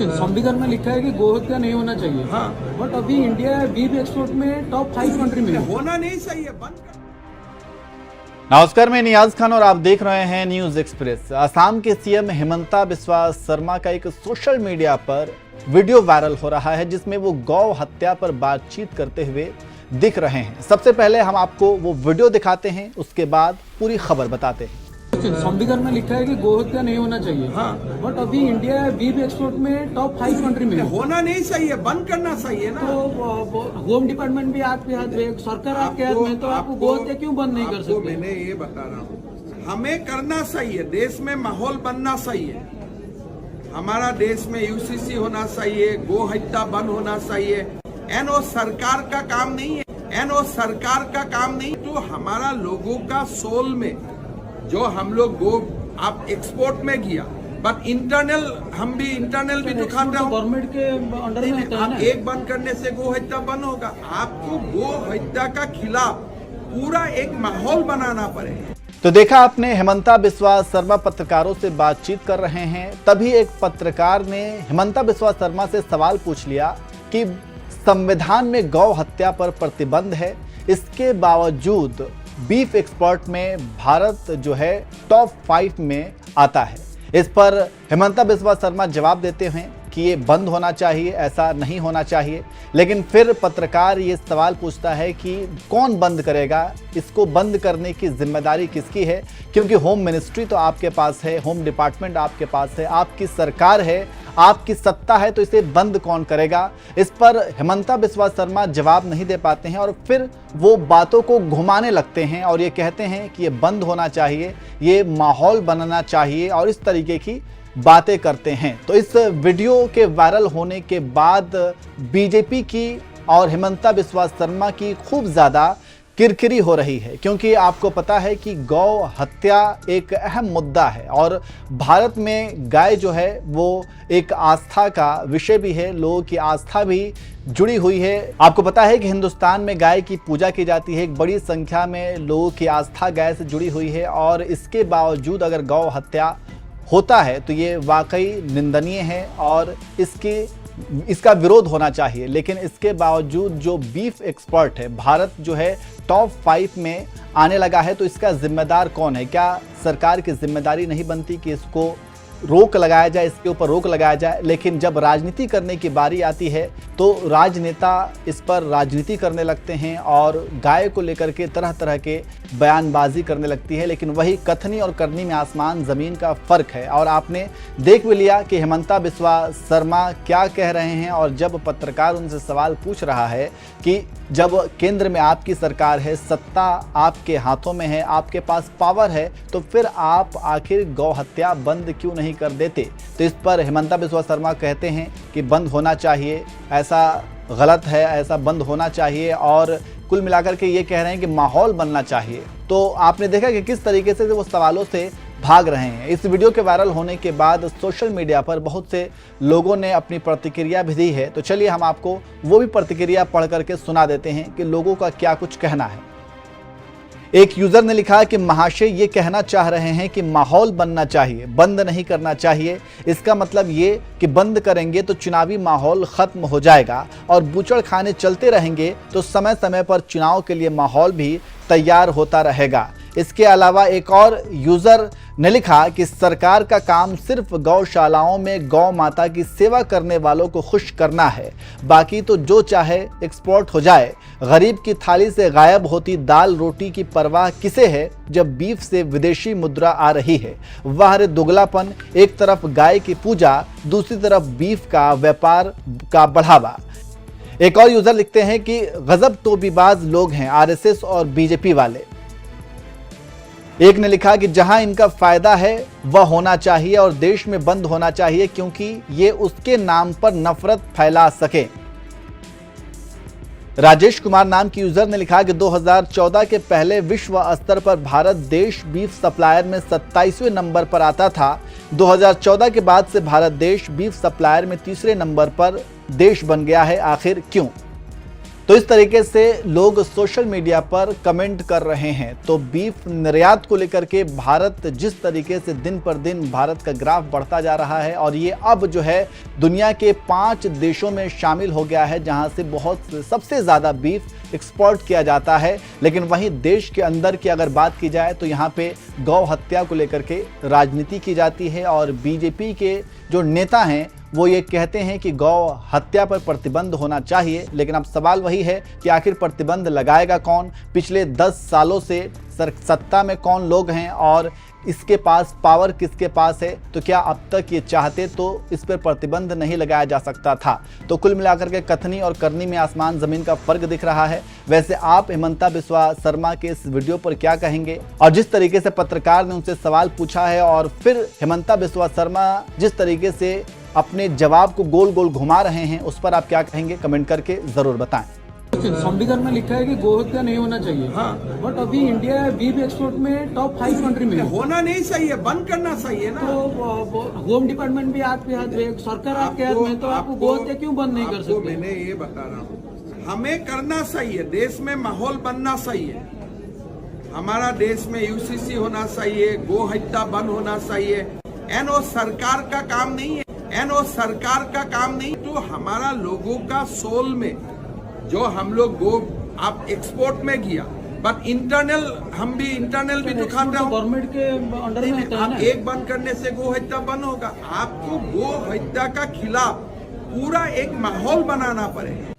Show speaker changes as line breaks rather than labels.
देखिए संविधान में लिखा है कि गोहत्या नहीं होना चाहिए।
हाँ।
बट अभी इंडिया बीफ एक्सपोर्ट में टॉप 5 कंट्री में है।
होना नहीं सही है, बंद कर।
नमस्कार, मैं नियाज खान और आप देख रहे हैं न्यूज एक्सप्रेस। असम के सीएम हिमंता बिस्वा शर्मा का एक सोशल मीडिया पर वीडियो वायरल हो रहा है जिसमें वो गौ हत्या पर बातचीत करते हुए दिख रहे हैं। सबसे पहले हम आपको वो वीडियो दिखाते हैं, उसके बाद पूरी खबर बताते हैं।
देखिए संविधान में लिखा है कि गोहत्या नहीं होना चाहिए।
हाँ।
बट अभी इंडिया बीफ एक्सपोर्ट में टॉप 5 कंट्री में है।
होना नहीं सही है, बंद करना सही है ना।
तो होम डिपार्टमेंट भी आपके हाथ में, सरकार आपके हाथ में, तो आप गोहत्या क्यों बंद नहीं कर सकते?
मैंने ये बता रहा हूँ, हमें करना सही है, देश में माहौल बनना सही है। हमारा देश में यूसीसी होना चाहिए, गो हत्या बंद होना चाहिए। एनओ सरकार का काम नहीं है, एनओ सरकार का काम नहीं। तो हमारा लोगों का सोल में जो हम लोग गो आप एक्सपोर्ट में किया, बट इंटरनल हम भी इंटरनल भी दुकान रहे
गवर्नमेंट के अंडर में होता है ना।
एक बंद करने से गो हत्या बंद होगा। आपको गो हत्या का खिलाफ पूरा एक माहौल बनाना पड़ेगा।
तो देखा आपने, हिमंता बिस्वा शर्मा पत्रकारों से बातचीत कर रहे हैं। तभी एक पत्रकार ने हिमंता बिस्वा शर्मा से सवाल पूछ लिया कि संविधान में गौ हत्या पर प्रतिबंध है, इसके बावजूद बीफ एक्सपोर्ट में भारत जो है टॉप 5 में आता है। इस पर हिमंता बिस्वा शर्मा जवाब देते हैं कि ये बंद होना चाहिए, ऐसा नहीं होना चाहिए। लेकिन फिर पत्रकार ये सवाल पूछता है कि कौन बंद करेगा, इसको बंद करने की जिम्मेदारी किसकी है? क्योंकि होम मिनिस्ट्री तो आपके पास है, होम डिपार्टमेंट आपके पास है, आपकी सरकार है, आपकी सत्ता है, तो इसे बंद कौन करेगा? इस पर हिमंता बिस्वा शर्मा जवाब नहीं दे पाते हैं और फिर वो बातों को घुमाने लगते हैं और ये कहते हैं कि ये बंद होना चाहिए, ये माहौल बनाना चाहिए और इस तरीके की बातें करते हैं। तो इस वीडियो के वायरल होने के बाद बीजेपी की और हिमंता बिस्वा शर्मा की खूब ज़्यादा किरकिरी हो रही है, क्योंकि आपको पता है कि गौ हत्या एक अहम मुद्दा है और भारत में गाय जो है वो एक आस्था का विषय भी है, लोगों की आस्था भी जुड़ी हुई है। आपको पता है कि हिंदुस्तान में गाय की पूजा की जाती है, एक बड़ी संख्या में लोगों की आस्था गाय से जुड़ी हुई है और इसके बावजूद अगर गौ हत्या होता है तो ये वाकई निंदनीय है और इसका विरोध होना चाहिए। लेकिन इसके बावजूद जो बीफ एक्सपोर्ट है, भारत जो है टॉप 5 में आने लगा है, तो इसका जिम्मेदार कौन है? क्या सरकार की जिम्मेदारी नहीं बनती कि इसको रोक लगाया जाए, इसके ऊपर रोक लगाया जाए? लेकिन जब राजनीति करने की बारी आती है तो राजनेता इस पर राजनीति करने लगते हैं और गाय को लेकर के तरह तरह के बयानबाजी करने लगती है। लेकिन वही कथनी और करनी में आसमान ज़मीन का फ़र्क है और आपने देख भी लिया कि हिमंता बिस्वा शर्मा क्या कह रहे हैं। और जब पत्रकार उनसे सवाल पूछ रहा है कि जब केंद्र में आपकी सरकार है, सत्ता आपके हाथों में है, आपके पास पावर है, तो फिर आप आखिर गौ हत्या बंद क्यों नहीं कर देते? तो इस पर हिमंता बिस्वा शर्मा कहते हैं कि बंद होना चाहिए, ऐसा गलत है, ऐसा बंद होना चाहिए और कुल मिलाकर के ये कह रहे हैं कि माहौल बनना चाहिए। तो आपने देखा कि किस तरीके से वो सवालों से भाग रहे हैं। इस वीडियो के वायरल होने के बाद सोशल मीडिया पर बहुत से लोगों ने अपनी प्रतिक्रिया भी दी है। तो चलिए हम आपको वो भी प्रतिक्रिया पढ़ करके सुना देते हैं कि लोगों का क्या कुछ कहना है। एक यूजर ने लिखा कि महाशय ये कहना चाह रहे हैं कि माहौल बनना चाहिए, बंद नहीं करना चाहिए। इसका मतलब ये कि बंद करेंगे तो चुनावी माहौल खत्म हो जाएगा और बूचड़ खाने चलते रहेंगे तो समय समय पर चुनाव के लिए माहौल भी तैयार होता रहेगा। इसके अलावा एक और यूजर ने लिखा कि सरकार का काम सिर्फ गौशालाओं में गौ माता की सेवा करने वालों को खुश करना है, बाकी तो जो चाहे एक्सपोर्ट हो जाए। गरीब की थाली से गायब होती दाल रोटी की परवाह किसे है जब बीफ से विदेशी मुद्रा आ रही है। वाह रे दुगलापन, एक तरफ गाय की पूजा, दूसरी तरफ बीफ का व्यापार का बढ़ावा। एक और यूजर लिखते हैं कि गजब तोबीबाज लोग हैं आरएसएस और बीजेपी वाले। एक ने लिखा कि जहां इनका फायदा है वह होना चाहिए और देश में बंद होना चाहिए, क्योंकि ये उसके नाम पर नफरत फैला सके। राजेश कुमार नाम की यूजर ने लिखा कि 2014 के पहले विश्व स्तर पर भारत देश बीफ सप्लायर में 27वें नंबर पर आता था। 2014 के बाद से भारत देश बीफ सप्लायर में तीसरे नंबर पर देश बन गया है, आखिर क्यों? तो इस तरीके से लोग सोशल मीडिया पर कमेंट कर रहे हैं। तो बीफ निर्यात को लेकर के भारत जिस तरीके से दिन पर दिन भारत का ग्राफ बढ़ता जा रहा है और ये अब जो है दुनिया के 5 देशों में शामिल हो गया है जहां से सबसे ज़्यादा बीफ एक्सपोर्ट किया जाता है। लेकिन वहीं देश के अंदर की अगर बात की जाए तो यहाँ पे गौ हत्या को लेकर के राजनीति की जाती है और बीजेपी के जो नेता हैं वो ये कहते हैं कि गौ हत्या पर प्रतिबंध होना चाहिए। लेकिन अब सवाल वही है कि आखिर प्रतिबंध लगाएगा कौन? पिछले 10 सालों से सत्ता में कौन लोग हैं और इसके पास पावर किसके पास है? तो क्या अब तक ये चाहते तो इस पर प्रतिबंध नहीं लगाया जा सकता था? तो कुल मिलाकर के कथनी और करनी में आसमान जमीन का फर्क दिख रहा है। वैसे आप हिमंता बिस्वा शर्मा के इस वीडियो पर क्या कहेंगे? और जिस तरीके से पत्रकार ने उनसे सवाल पूछा है और फिर हिमंता बिस्वा शर्मा जिस तरीके से अपने जवाब को गोल गोल घुमा रहे हैं उस पर आप क्या कहेंगे? कमेंट करके जरूर बताएं।
संविधान में लिखा है कि गो हत्या नहीं होना चाहिए।
हाँ।
बट अभी इंडिया बीफ एक्सपोर्ट में टॉप 5 कंट्री में है।
होना नहीं सही है, बंद करना सही है ना।
तो होम डिपार्टमेंट भी आपके हाथ में, सरकार आपके हाथ में, तो आप गो हत्या क्यों बंद नहीं कर सकते?
मैंने ये बता रहा हूँ, हमें करना सही है, देश में माहौल बनना सही है। हमारा देश में यूसीसी होना चाहिए, गो हत्या बंद होना चाहिए। एनओ सरकार का काम नहीं है, एनओ सरकार का काम नहीं। तो हमारा लोगों का सोल में जो हम लोग गो आप एक्सपोर्ट में किया, बट इंटरनल हम भी इंटरनल भी दुकान रहे
गवर्नमेंट के अंडर में होता है ना।
एक बंद करने से गो हत्या बंद होगा? आपको गो हत्या का खिलाफ पूरा एक माहौल बनाना पड़ेगा।